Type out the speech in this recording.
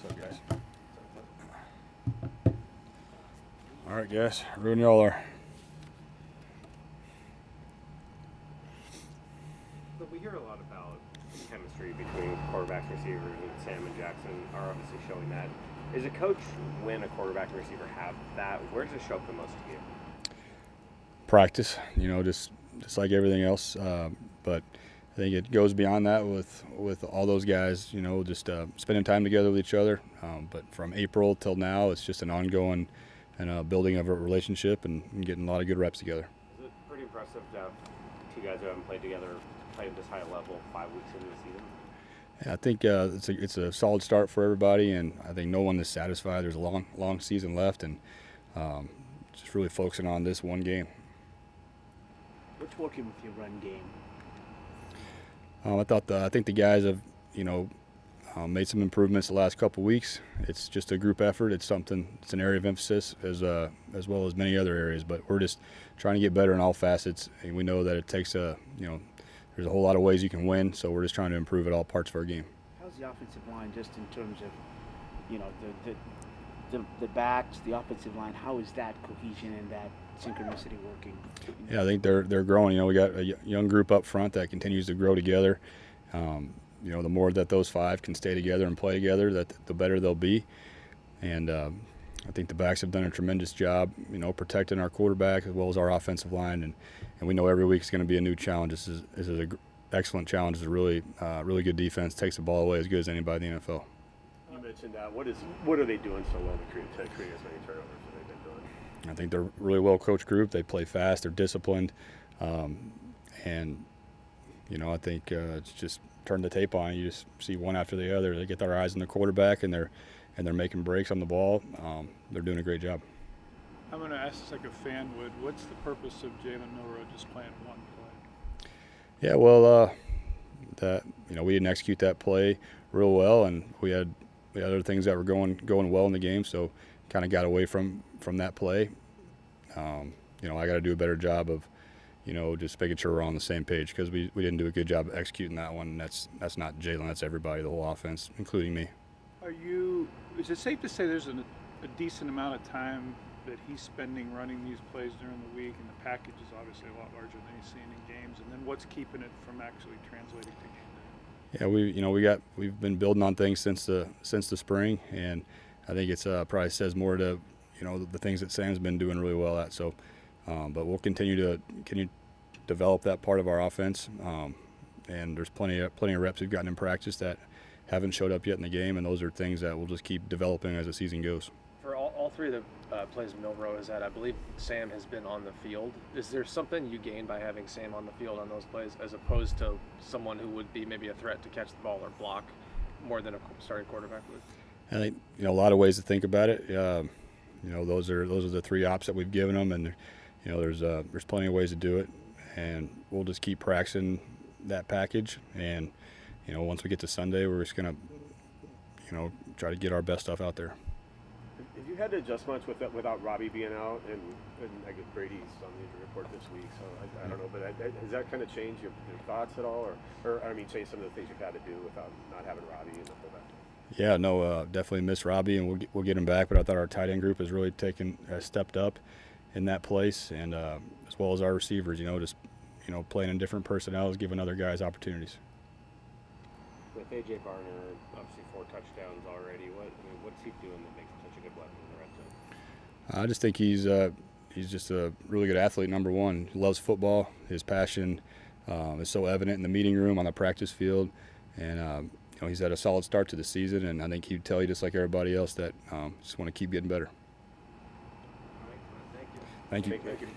What's up, guys? All right, guys. Ruin y'all are. But we hear a lot about chemistry between quarterbacks, receivers, and Sam and Jackson are obviously showing that. Is a coach, when a quarterback and receiver have that, where does it show up the most to you? Practice, just like everything else. But I think it goes beyond that with all those guys, just spending time together with each other. But from April till now, it's just an ongoing and building of a relationship and getting a lot of good reps together. Is it pretty impressive to have two guys who haven't played together play at this high level 5 weeks into the season? Yeah, I think it's a solid start for everybody, and I think no one is satisfied. There's a long season left, and just really focusing on this one game. What's working with your run game? I think the guys have made some improvements the last couple of weeks. It's just a group effort. It's an area of emphasis as well as many other areas. But we're just trying to get better in all facets, and we know that it takes there's a whole lot of ways you can win. So we're just trying to improve at all parts of our game. How's the offensive line, just in terms of, the backs, the offensive line? How is that cohesion and that synchronicity working? Yeah, I think they're growing. We got a young group up front that continues to grow together. The more that those five can stay together and play together, the better they'll be. And I think the backs have done a tremendous job, protecting our quarterback as well as our offensive line. And we know every week is going to be a new challenge. This is an excellent challenge. It's a really good defense. Takes the ball away as good as anybody in the NFL. You mentioned that. What are they doing so well to create as many turnovers as they've been doing? I think they're a really well-coached group. They play fast. They're disciplined. And I think it's just turn the tape on. You just see one after the other. They get their eyes on the quarterback, and they're making breaks on the ball. They're doing a great job. I'm going to ask this like a fan would. What's the purpose of Jalen Milroe just playing one play? Yeah, well, we didn't execute that play real well, and we had other things that were going well in the game, so kind of got away from that play. I got to do a better job of, just making sure we're on the same page, because we didn't do a good job of executing that one. That's not Jalen, that's everybody, the whole offense, including me. Is it safe to say there's a decent amount of time that he's spending running these plays during the week, and the package is obviously a lot larger than he's seeing in games, and then what's keeping it from actually translating to game day? Yeah, we've been building on things since the spring, and I think it's probably says more to the things that Sam's been doing really well at. So, but we'll continue to develop that part of our offense, and there's plenty of reps we've gotten in practice that haven't showed up yet in the game, and those are things that we'll just keep developing as the season goes. For all three of the plays Milroe is at, I believe Sam has been on the field. Is there something you gain by having Sam on the field on those plays, as opposed to someone who would be maybe a threat to catch the ball or block more than a starting quarterback would? I think a lot of ways to think about it. Those are the three ops that we've given them, and there's plenty of ways to do it, and we'll just keep practicing that package. And once we get to Sunday, we're just gonna try to get our best stuff out there. Have you had to adjust much without Robbie being out, and I guess Brady's on the injury report this week, so I don't know, but has that kind of changed your thoughts at all, or changed some of the things you've had to do without not having Robbie in the fullback? Yeah, no, definitely miss Robbie, and we'll get him back. But I thought our tight end group has really stepped up in that place, and as well as our receivers. Just playing in different personnels, giving other guys opportunities. With A.J. Barner, obviously 4 touchdowns already, what's he doing that makes him such a good weapon in the red zone? I just think he's just a really good athlete. Number one, he loves football. His passion is so evident in the meeting room, on the practice field, and he's had a solid start to the season. And I think he'd tell you, just like everybody else, that just want to keep getting better. All right, thank you. Thank you. Thank you.